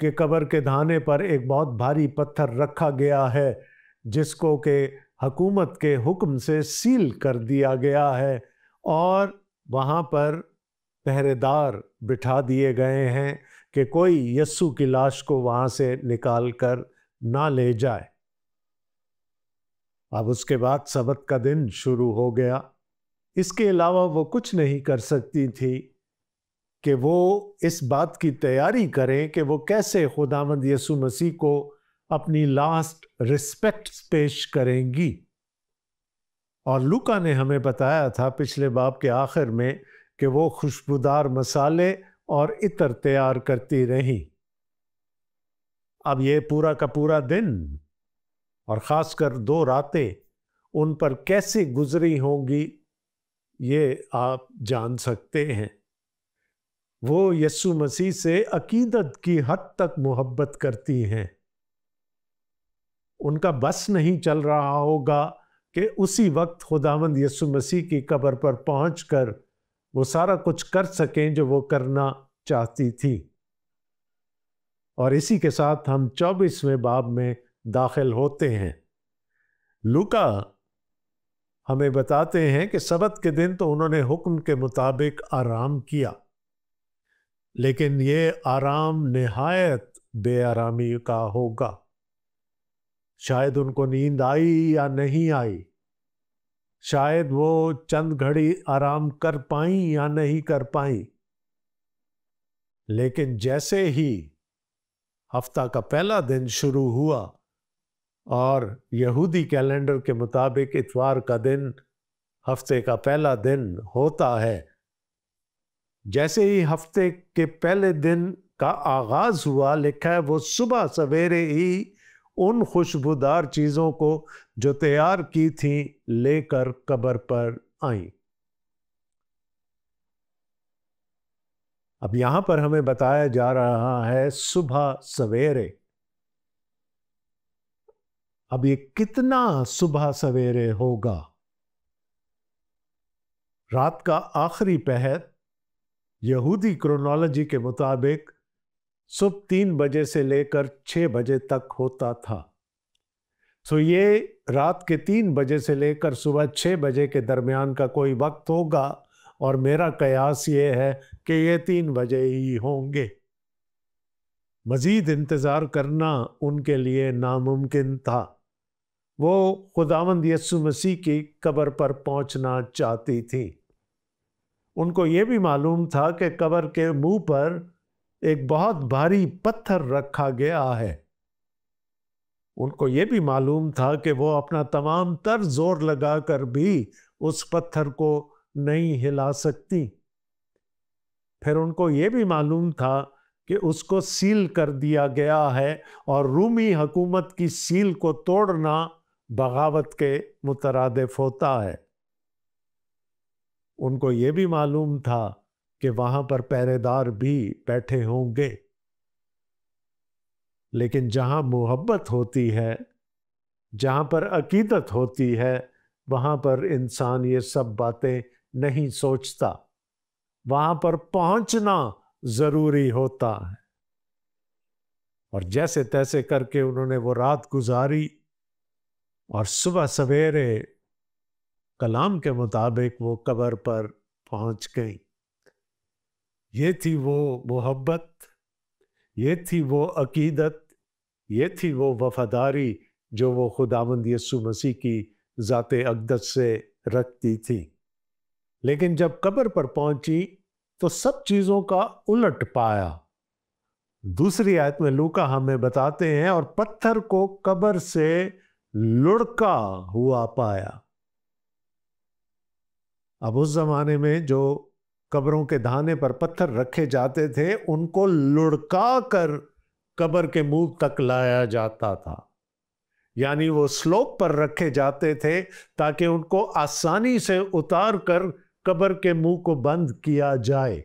کہ قبر کے دھانے پر ایک بہت بھاری پتھر رکھا گیا ہے جس کو کہ حکومت کے حکم سے سیل کر دیا گیا ہے، اور وہاں پر پہرے دار بٹھا دیے گئے ہیں کہ کوئی یسوع کی لاش کو وہاں سے نکال کر نہ لے جائے۔ اب اس کے بعد سبت کا دن شروع ہو گیا۔ اس کے علاوہ وہ کچھ نہیں کر سکتی تھی کہ وہ اس بات کی تیاری کریں کہ وہ کیسے خداوند یسوع مسیح کو اپنی لاسٹ رسپیکٹ پیش کریں گی۔ اور لوکا نے ہمیں بتایا تھا پچھلے باب کے آخر میں کہ وہ خوشبودار مسالے اور عطر تیار کرتی رہیں۔ اب یہ پورا کا پورا دن اور خاص کر 2 راتیں ان پر کیسے گزری ہوں گی یہ آپ جان سکتے ہیں۔ وہ یسوع مسیح سے عقیدت کی حد تک محبت کرتی ہیں۔ ان کا بس نہیں چل رہا ہوگا کہ اسی وقت خداوند یسوع مسیح کی قبر پر پہنچ کر وہ سارا کچھ کر سکیں جو وہ کرنا چاہتی تھی۔ اور اسی کے ساتھ ہم 24ویں باب میں داخل ہوتے ہیں۔ لوکا ہمیں بتاتے ہیں کہ سبت کے دن تو انہوں نے حکم کے مطابق آرام کیا، لیکن یہ آرام نہایت بے آرامی کا ہوگا۔ شاید ان کو نیند آئی یا نہیں آئی، شاید وہ چند گھڑی آرام کر پائیں یا نہیں کر پائیں، لیکن جیسے ہی ہفتہ کا پہلا دن شروع ہوا اور یہودی کیلنڈر کے مطابق اتوار کا دن ہفتے کا پہلا دن ہوتا ہے، جیسے ہی ہفتے کے پہلے دن کا آغاز ہوا، لکھا ہے وہ صبح سویرے ہی ان خوشبودار چیزوں کو جو تیار کی تھیں لے کر قبر پر آئیں۔ اب یہاں پر ہمیں بتایا جا رہا ہے صبح سویرے۔ اب یہ کتنا صبح سویرے ہوگا؟ رات کا آخری پہر یہودی کرونالوجی کے مطابق صبح 3 بجے سے لے کر 6 بجے تک ہوتا تھا۔ یہ رات کے 3 بجے سے لے کر صبح 6 بجے کے درمیان کا کوئی وقت ہوگا، اور میرا قیاس یہ ہے کہ یہ 3 بجے ہی ہوں گے۔ مزید انتظار کرنا ان کے لیے ناممکن تھا۔ وہ خداوند یسوع مسیح کی قبر پر پہنچنا چاہتی تھی۔ ان کو یہ بھی معلوم تھا کہ قبر کے منہ پر ایک بہت بھاری پتھر رکھا گیا ہے۔ ان کو یہ بھی معلوم تھا کہ وہ اپنا تمام تر زور لگا کر بھی اس پتھر کو نہیں ہلا سکتی۔ پھر ان کو یہ بھی معلوم تھا کہ اس کو سیل کر دیا گیا ہے، اور رومی حکومت کی سیل کو توڑنا بغاوت کے مترادف ہوتا ہے۔ ان کو یہ بھی معلوم تھا کہ وہاں پر پہرے دار بھی بیٹھے ہوں گے، لیکن جہاں محبت ہوتی ہے، جہاں پر عقیدت ہوتی ہے، وہاں پر انسان یہ سب باتیں نہیں سوچتا۔ وہاں پر پہنچنا ضروری ہوتا ہے۔ اور جیسے تیسے کر کے انہوں نے وہ رات گزاری، اور صبح سویرے کلام کے مطابق وہ قبر پر پہنچ گئیں۔ یہ تھی وہ محبت، یہ تھی وہ عقیدت، یہ تھی وہ وفاداری جو وہ خداوند یسوع مسیح کی ذات اقدس سے رکھتی تھی۔ لیکن جب قبر پر پہنچی تو سب چیزوں کا الٹ پایا۔ دوسری آیت میں لوکا ہمیں بتاتے ہیں اور پتھر کو قبر سے لڑکا ہوا پایا۔ اب اس زمانے میں جو قبروں کے دھانے پر پتھر رکھے جاتے تھے ان کو لڑکا کر قبر کے منہ تک لایا جاتا تھا، یعنی وہ سلوپ پر رکھے جاتے تھے تاکہ ان کو آسانی سے اتار کر قبر کے منہ کو بند کیا جائے۔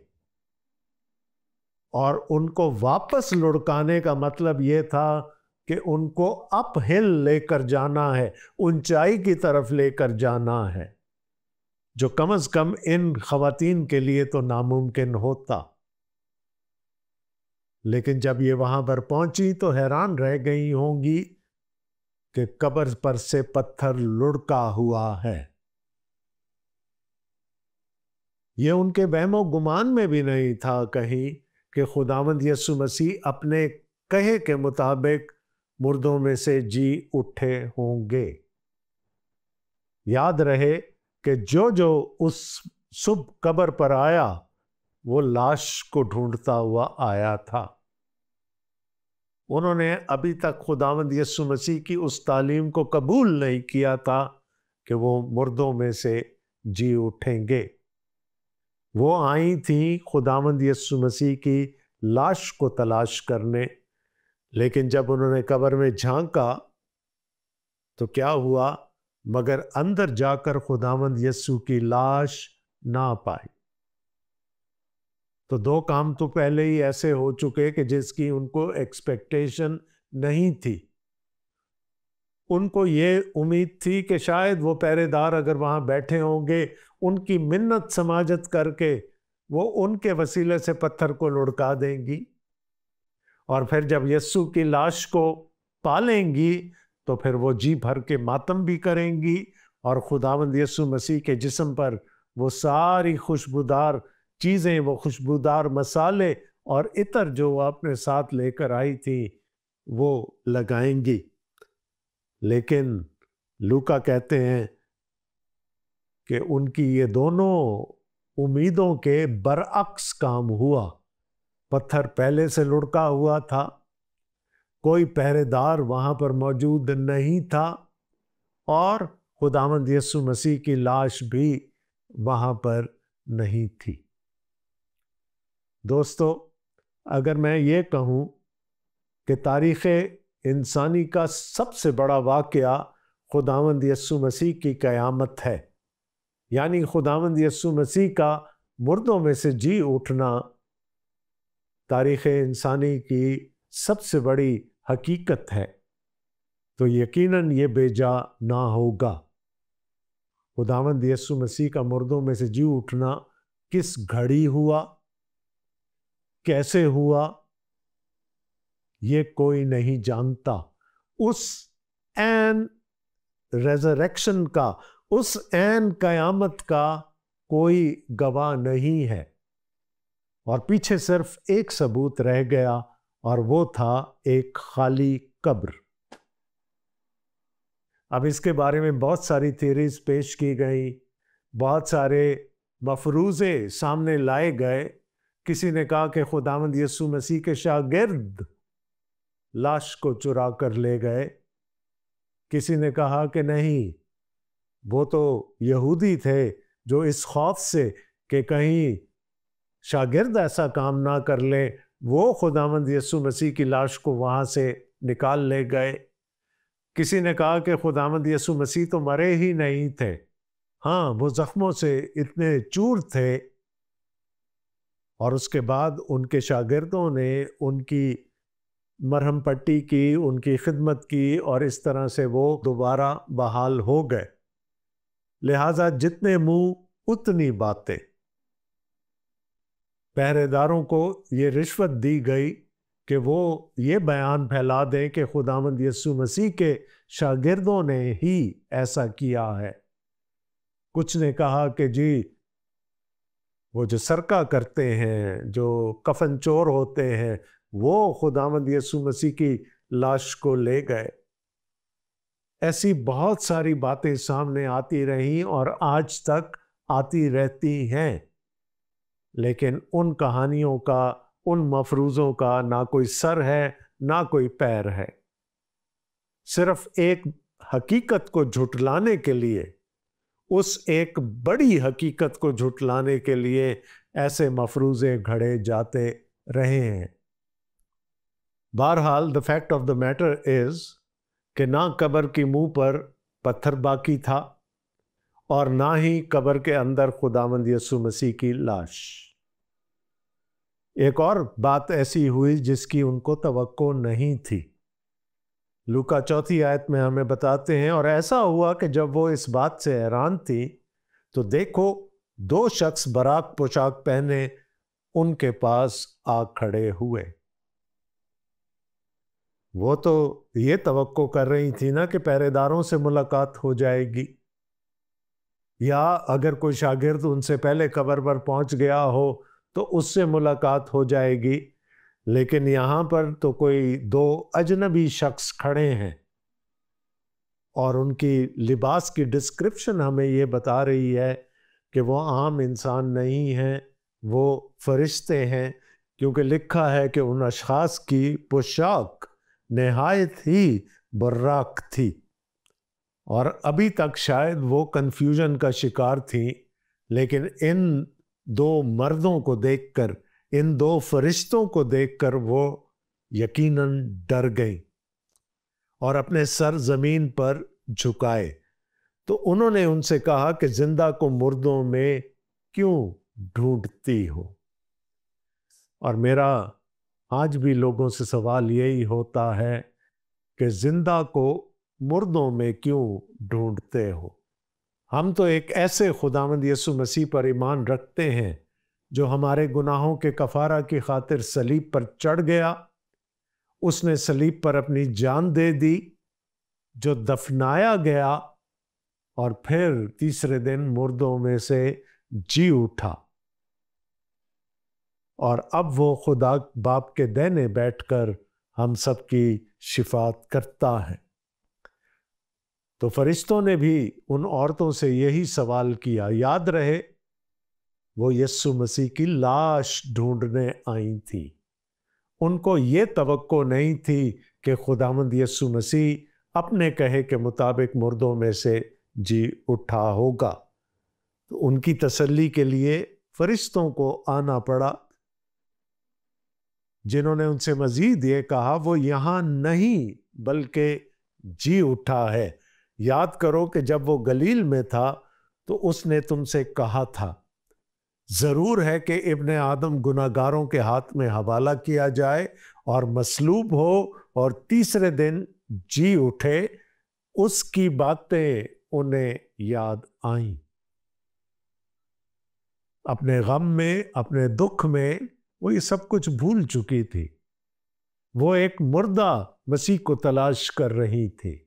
اور ان کو واپس لڑکانے کا مطلب یہ تھا کہ ان کو اپ ہل لے کر جانا ہے، اونچائی کی طرف لے کر جانا ہے، جو کم از کم ان خواتین کے لیے تو ناممکن ہوتا۔ لیکن جب یہ وہاں پر پہنچی تو حیران رہ گئی ہوں گی کہ قبر پر سے پتھر لڑکا ہوا ہے۔ یہ ان کے وہم و گمان میں بھی نہیں تھا کہیں کہ خداوند یسوع مسیح اپنے کہے کے مطابق مردوں میں سے جی اٹھے ہوں گے۔ یاد رہے کہ جو اس صبح قبر پر آیا وہ لاش کو ڈھونڈتا ہوا آیا تھا۔ انہوں نے ابھی تک خداوند یسوع مسیح کی اس تعلیم کو قبول نہیں کیا تھا کہ وہ مردوں میں سے جی اٹھیں گے۔ وہ آئی تھیں خداوند یسوع مسیح کی لاش کو تلاش کرنے، لیکن جب انہوں نے قبر میں جھانکا تو کیا ہوا؟ مگر اندر جا کر خداوند یسوع کی لاش نہ پائی۔ تو دو کام تو پہلے ہی ایسے ہو چکے کہ جس کی ان کو ایکسپیکٹیشن نہیں تھی۔ ان کو یہ امید تھی کہ شاید وہ پہرے دار اگر وہاں بیٹھے ہوں گے، ان کی منت سماجت کر کے وہ ان کے وسیلے سے پتھر کو لڑکا دیں گی، اور پھر جب یسوع کی لاش کو پالیں گی تو پھر وہ جی بھر کے ماتم بھی کریں گی، اور خداوند یسوع مسیح کے جسم پر وہ ساری خوشبودار چیزیں، وہ خوشبودار مسالے اور عطر جو وہ اپنے ساتھ لے کر آئی تھی وہ لگائیں گی۔ لیکن لوکا کہتے ہیں کہ ان کی یہ دونوں امیدوں کے برعکس کام ہوا۔ پتھر پہلے سے لڑکا ہوا تھا، کوئی پہرے دار وہاں پر موجود نہیں تھا، اور خداوند یسوع مسیح کی لاش بھی وہاں پر نہیں تھی۔ دوستو، اگر میں یہ کہوں کہ تاریخ انسانی کا سب سے بڑا واقعہ خداوند یسوع مسیح کی قیامت ہے، یعنی خداوند یسوع مسیح کا مردوں میں سے جی اٹھنا تاریخ انسانی کی سب سے بڑی حقیقت ہے، تو یقیناً یہ بے جا نہ ہوگا۔ خداوند یسوع مسیح کا مردوں میں سے جی اٹھنا کس گھڑی ہوا، کیسے ہوا، یہ کوئی نہیں جانتا۔ اس عین ریزریکشن کا، اس عین قیامت کا کوئی گواہ نہیں ہے، اور پیچھے صرف ایک ثبوت رہ گیا، اور وہ تھا ایک خالی قبر۔ اب اس کے بارے میں بہت ساری تھیوریز پیش کی گئیں، بہت سارے مفروضے سامنے لائے گئے۔ کسی نے کہا کہ خداوند یسوع مسیح کے شاگرد لاش کو چرا کر لے گئے، کسی نے کہا کہ نہیں، وہ تو یہودی تھے جو اس خوف سے کہ کہیں شاگرد ایسا کام نہ کر لے، وہ خداوند یسوع مسیح کی لاش کو وہاں سے نکال لے گئے۔ کسی نے کہا کہ خداوند یسوع مسیح تو مرے ہی نہیں تھے، ہاں وہ زخموں سے اتنے چور تھے، اور اس کے بعد ان کے شاگردوں نے ان کی مرہم پٹی کی، ان کی خدمت کی، اور اس طرح سے وہ دوبارہ بحال ہو گئے۔ لہٰذا جتنے منہ اتنی باتیں۔ پہرے داروں کو یہ رشوت دی گئی کہ وہ یہ بیان پھیلا دیں کہ خداوند یسوع مسیح کے شاگردوں نے ہی ایسا کیا ہے۔ کچھ نے کہا کہ جی وہ جو سرقہ کرتے ہیں، جو کفن چور ہوتے ہیں، وہ خداوند یسوع مسیح کی لاش کو لے گئے۔ ایسی بہت ساری باتیں سامنے آتی رہیں اور آج تک آتی رہتی ہیں، لیکن ان کہانیوں کا، ان مفروضوں کا نہ کوئی سر ہے نہ کوئی پیر ہے۔ صرف ایک حقیقت کو جھٹلانے کے لیے، اس ایک بڑی حقیقت کو جھٹلانے کے لیے ایسے مفروضے گھڑے جاتے رہے ہیں۔ بہرحال the fact of the matter is کہ نہ قبر کی منہ پر پتھر باقی تھا، اور نہ ہی قبر کے اندر خداوند یسوع مسیح کی لاش۔ ایک اور بات ایسی ہوئی جس کی ان کو توقع نہیں تھی۔ لوکا 4 آیت میں ہمیں بتاتے ہیں، اور ایسا ہوا کہ جب وہ اس بات سے حیران تھی تو دیکھو 2 شخص براق پوشاک پہنے ان کے پاس آ کھڑے ہوئے۔ وہ تو یہ توقع کر رہی تھی نا کہ پہرے داروں سے ملاقات ہو جائے گی، یا اگر کوئی شاگرد ان سے پہلے قبر پر پہنچ گیا ہو تو اس سے ملاقات ہو جائے گی، لیکن یہاں پر تو کوئی دو اجنبی شخص کھڑے ہیں اور ان کی لباس کی ڈسکرپشن ہمیں یہ بتا رہی ہے کہ وہ عام انسان نہیں ہیں، وہ فرشتے ہیں، کیونکہ لکھا ہے کہ ان اشخاص کی پوشاک نہایت ہی براق تھی، اور ابھی تک شاید وہ کنفیوژن کا شکار تھیں، لیکن ان دو مردوں کو دیکھ کر، ان دو فرشتوں کو دیکھ کر وہ یقیناً ڈر گئیں اور اپنے سر زمین پر جھکائے۔ تو انہوں نے ان سے کہا کہ زندہ کو مردوں میں کیوں ڈھونڈتی ہو؟ اور میرا آج بھی لوگوں سے سوال یہی ہوتا ہے کہ زندہ کو مردوں میں کیوں ڈھونڈتے ہو؟ ہم تو ایک ایسے خداوند یسوع مسیح پر ایمان رکھتے ہیں جو ہمارے گناہوں کے کفارہ کی خاطر صلیب پر چڑھ گیا، اس نے صلیب پر اپنی جان دے دی، جو دفنایا گیا اور پھر تیسرے دن مردوں میں سے جی اٹھا، اور اب وہ خدا باپ کے دینے بیٹھ کر ہم سب کی شفاعت کرتا ہے۔ تو فرشتوں نے بھی ان عورتوں سے یہی سوال کیا، یاد رہے وہ یسوع مسیح کی لاش ڈھونڈنے آئی تھی، ان کو یہ توقع نہیں تھی کہ خداوند یسوع مسیح اپنے کہے کے مطابق مردوں میں سے جی اٹھا ہوگا۔ تو ان کی تسلی کے لیے فرشتوں کو آنا پڑا، جنہوں نے ان سے مزید یہ کہا وہ یہاں نہیں بلکہ جی اٹھا ہے۔ یاد کرو کہ جب وہ گلیل میں تھا تو اس نے تم سے کہا تھا، ضرور ہے کہ ابن آدم گناہگاروں کے ہاتھ میں حوالہ کیا جائے اور مصلوب ہو اور تیسرے دن جی اٹھے۔ اس کی باتیں انہیں یاد آئیں، اپنے غم میں، اپنے دکھ میں وہ یہ سب کچھ بھول چکی تھی، وہ ایک مردہ مسیح کو تلاش کر رہی تھی،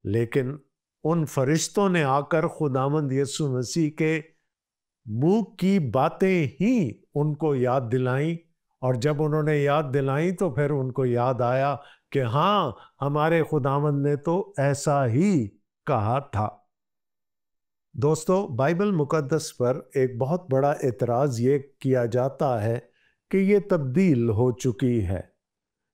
لیکن ان فرشتوں نے آ کر خداوند یسوع مسیح کے منہ کی باتیں ہی ان کو یاد دلائیں، اور جب انہوں نے یاد دلائیں تو پھر ان کو یاد آیا کہ ہاں، ہمارے خداوند نے تو ایسا ہی کہا تھا۔ دوستو، بائبل مقدس پر ایک بہت بڑا اعتراض یہ کیا جاتا ہے کہ یہ تبدیل ہو چکی ہے،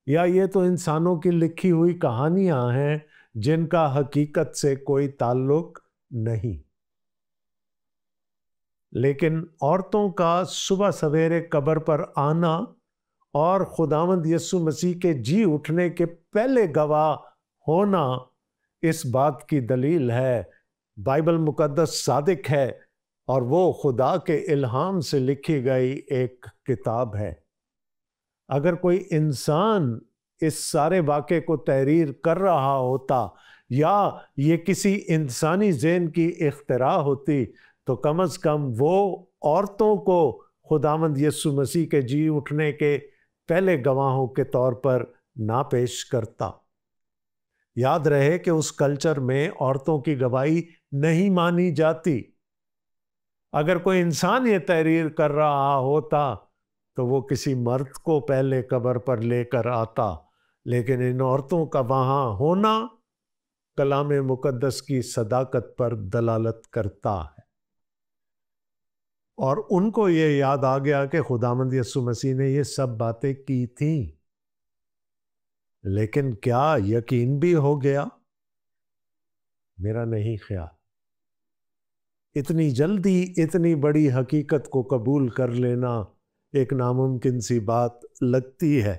یا یہ تو انسانوں کی لکھی ہوئی کہانیاں ہیں جن کا حقیقت سے کوئی تعلق نہیں۔ لیکن عورتوں کا صبح سویرے قبر پر آنا اور خداوند یسوع مسیح کے جی اٹھنے کے پہلے گواہ ہونا اس بات کی دلیل ہے۔ بائبل مقدس صادق ہے اور وہ خدا کے الہام سے لکھی گئی ایک کتاب ہے۔ اگر کوئی انسان اس سارے واقعے کو تحریر کر رہا ہوتا یا یہ کسی انسانی ذہن کی اختراع ہوتی تو کم از کم وہ عورتوں کو خداوند یسوع مسیح کے جی اٹھنے کے پہلے گواہوں کے طور پر نہ پیش کرتا۔ یاد رہے کہ اس کلچر میں عورتوں کی گواہی نہیں مانی جاتی۔ اگر کوئی انسان یہ تحریر کر رہا ہوتا تو وہ کسی مرد کو پہلے قبر پر لے کر آتا، لیکن ان عورتوں کا وہاں ہونا کلام مقدس کی صداقت پر دلالت کرتا ہے، اور ان کو یہ یاد آ گیا کہ خداوند یسوع مسیح نے یہ سب باتیں کی تھیں۔ لیکن کیا یقین بھی ہو گیا؟ میرا نہیں خیال۔ اتنی جلدی اتنی بڑی حقیقت کو قبول کر لینا ایک ناممکن سی بات لگتی ہے،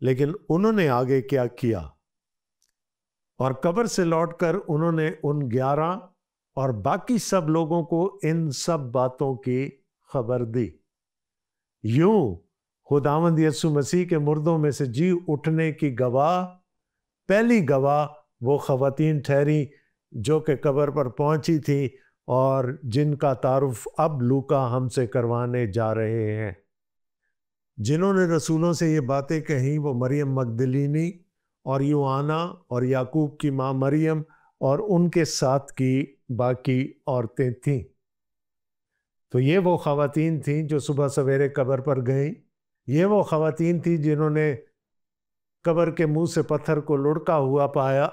لیکن انہوں نے آگے کیا کیا، اور قبر سے لوٹ کر انہوں نے ان 11 اور باقی سب لوگوں کو ان سب باتوں کی خبر دی۔ یوں خداوند یسوع مسیح کے مردوں میں سے جی اٹھنے کی گواہ، پہلی گواہ وہ خواتین ٹھہری جو کہ قبر پر پہنچی تھی اور جن کا تعارف اب لوکا ہم سے کروانے جا رہے ہیں۔ جنہوں نے رسولوں سے یہ باتیں کہیں وہ مریم مگدلینی اور یوحنا اور یعقوب کی ماں مریم اور ان کے ساتھ کی باقی عورتیں تھیں۔ تو یہ وہ خواتین تھیں جو صبح سویرے قبر پر گئیں۔ یہ وہ خواتین تھیں جنہوں نے قبر کے منہ سے پتھر کو لڑکا ہوا پایا۔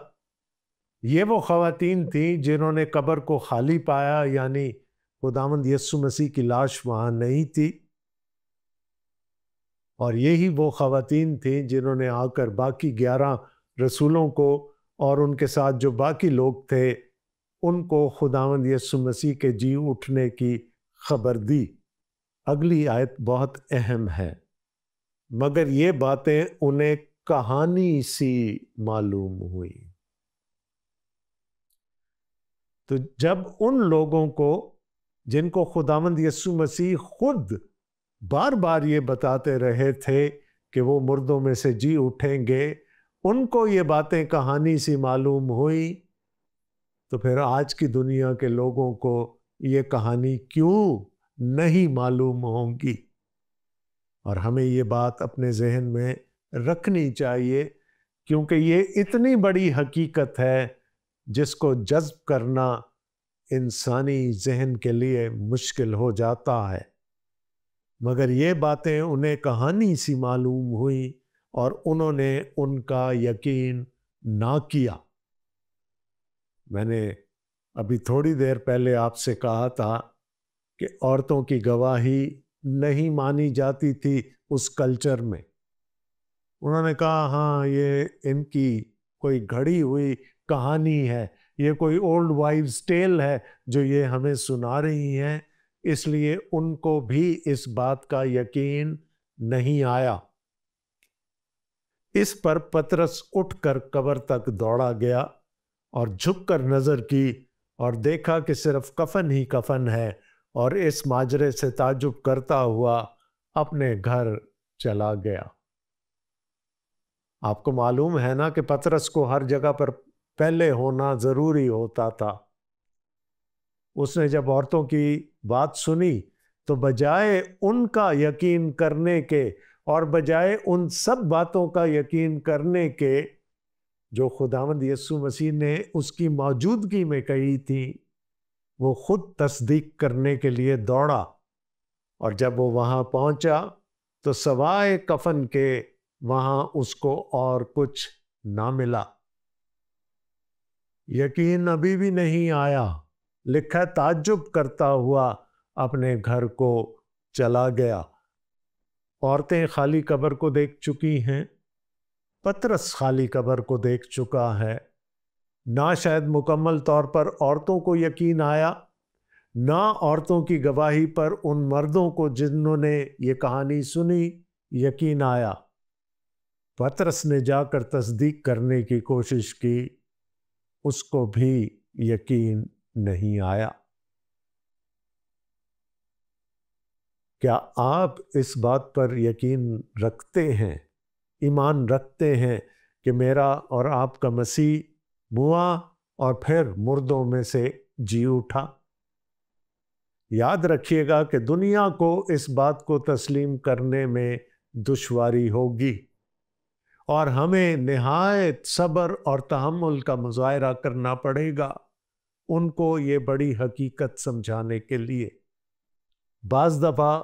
یہ وہ خواتین تھیں جنہوں نے قبر کو خالی پایا، یعنی خداوند یسوع مسیح کی لاش وہاں نہیں تھی۔ اور یہی وہ خواتین تھیں جنہوں نے آ کر باقی 11 رسولوں کو اور ان کے ساتھ جو باقی لوگ تھے ان کو خداوند یسوع مسیح کے جی اٹھنے کی خبر دی۔ اگلی آیت بہت اہم ہے، مگر یہ باتیں انہیں کہانی سی معلوم ہوئی۔ تو جب ان لوگوں کو جن کو خداوند یسوع مسیح خود بار بار یہ بتاتے رہے تھے کہ وہ مردوں میں سے جی اٹھیں گے، ان کو یہ باتیں کہانی سی معلوم ہوئی، تو پھر آج کی دنیا کے لوگوں کو یہ کہانی کیوں نہیں معلوم ہوں گی؟ اور ہمیں یہ بات اپنے ذہن میں رکھنی چاہیے، کیونکہ یہ اتنی بڑی حقیقت ہے جس کو جذب کرنا انسانی ذہن کے لیے مشکل ہو جاتا ہے۔ مگر یہ باتیں انہیں کہانی سی معلوم ہوئی اور انہوں نے ان کا یقین نہ کیا۔ میں نے ابھی تھوڑی دیر پہلے آپ سے کہا تھا کہ عورتوں کی گواہی نہیں مانی جاتی تھی اس کلچر میں۔ انہوں نے کہا ہاں یہ ان کی کوئی گھڑی ہوئی کہانی ہے، یہ کوئی اولڈ وائیوز ٹیل ہے جو یہ ہمیں سنا رہی ہیں، اس لیے ان کو بھی اس بات کا یقین نہیں آیا۔ اس پر پطرس اٹھ کر قبر تک دوڑا گیا اور جھک کر نظر کی اور دیکھا کہ صرف کفن ہی کفن ہے، اور اس ماجرے سے تعجب کرتا ہوا اپنے گھر چلا گیا۔ آپ کو معلوم ہے نا کہ پطرس کو ہر جگہ پر پہلے ہونا ضروری ہوتا تھا۔ اس نے جب عورتوں کی بات سنی تو بجائے ان کا یقین کرنے کے اور بجائے ان سب باتوں کا یقین کرنے کے جو خداوند یسوع مسیح نے اس کی موجودگی میں کہی تھی، وہ خود تصدیق کرنے کے لیے دوڑا، اور جب وہ وہاں پہنچا تو سوائے کفن کے وہاں اس کو اور کچھ نہ ملا۔ یقین ابھی بھی نہیں آیا، لکھا تعجب کرتا ہوا اپنے گھر کو چلا گیا۔ عورتیں خالی قبر کو دیکھ چکی ہیں، پطرس خالی قبر کو دیکھ چکا ہے۔ نہ شاید مکمل طور پر عورتوں کو یقین آیا، نہ عورتوں کی گواہی پر ان مردوں کو جنہوں نے یہ کہانی سنی یقین آیا۔ پطرس نے جا کر تصدیق کرنے کی کوشش کی، اس کو بھی یقین نہیں آیا۔ کیا آپ اس بات پر یقین رکھتے ہیں، ایمان رکھتے ہیں کہ میرا اور آپ کا مسیح ہوا اور پھر مردوں میں سے جی اٹھا؟ یاد رکھیے گا کہ دنیا کو اس بات کو تسلیم کرنے میں دشواری ہوگی، اور ہمیں نہایت صبر اور تحمل کا مظاہرہ کرنا پڑے گا ان کو یہ بڑی حقیقت سمجھانے کے لیے۔ بعض دفعہ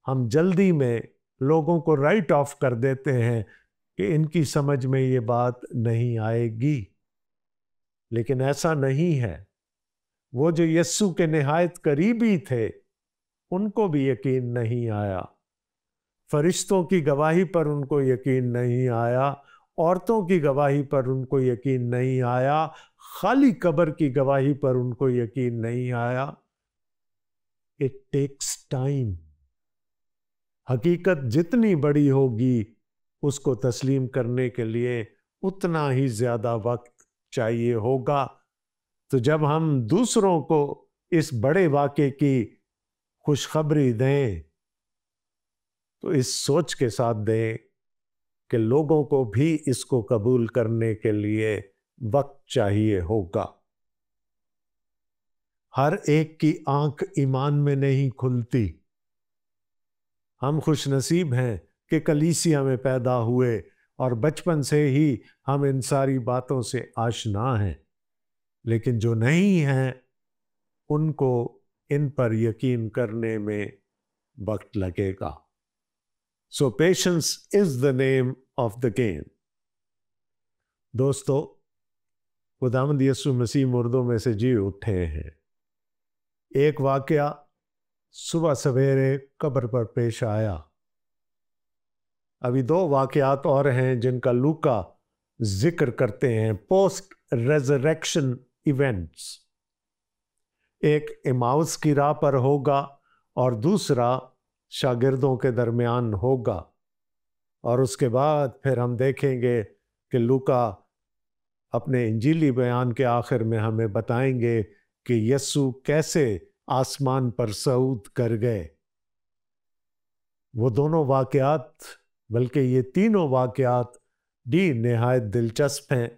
ہم جلدی میں لوگوں کو رائٹ آف کر دیتے ہیں کہ ان کی سمجھ میں یہ بات نہیں آئے گی، لیکن ایسا نہیں ہے۔ وہ جو یسوع کے نہایت قریبی تھے ان کو بھی یقین نہیں آیا، فرشتوں کی گواہی پر ان کو یقین نہیں آیا، عورتوں کی گواہی پر ان کو یقین نہیں آیا، خالی قبر کی گواہی پر ان کو یقین نہیں آیا۔ It takes time۔ حقیقت جتنی بڑی ہوگی اس کو تسلیم کرنے کے لیے اتنا ہی زیادہ وقت چاہیے ہوگا۔ تو جب ہم دوسروں کو اس بڑے واقعے کی خوشخبری دیں تو اس سوچ کے ساتھ دیں کہ لوگوں کو بھی اس کو قبول کرنے کے لیے وقت چاہیے ہوگا۔ ہر ایک کی آنکھ ایمان میں نہیں کھلتی، ہم خوش نصیب ہیں کہ کلیسیا میں پیدا ہوئے اور بچپن سے ہی ہم ان ساری باتوں سے آشنا ہیں، لیکن جو نہیں ہیں ان کو ان پر یقین کرنے میں وقت لگے گا۔ So patience is the name of the game۔ دوستو، خداوند یسوع مسیح مردوں میں سے جی اٹھے ہیں۔ ایک واقعہ صبح سویرے قبر پر پیش آیا۔ ابھی 2 واقعات اور ہیں جن کا لوکا ذکر کرتے ہیں، پوسٹ ریزریکشن ایونٹس۔ ایک ایماؤس کی راہ پر ہوگا اور دوسرا شاگردوں کے درمیان ہوگا، اور اس کے بعد پھر ہم دیکھیں گے کہ لوکا اپنے انجیلی بیان کے آخر میں ہمیں بتائیں گے کہ یسوع کیسے آسمان پر صعود کر گئے۔ وہ دونوں واقعات، بلکہ یہ تینوں واقعات بھی نہایت دلچسپ ہیں،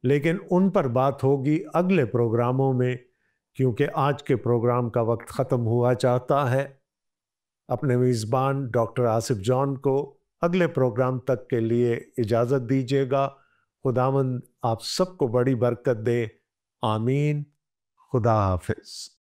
لیکن ان پر بات ہوگی اگلے پروگراموں میں، کیونکہ آج کے پروگرام کا وقت ختم ہوا چاہتا ہے۔ اپنے میزبان ڈاکٹر آصف جان کو اگلے پروگرام تک کے لیے اجازت دیجیے گا۔ خداوند آپ سب کو بڑی برکت دے، آمین۔ خدا حافظ۔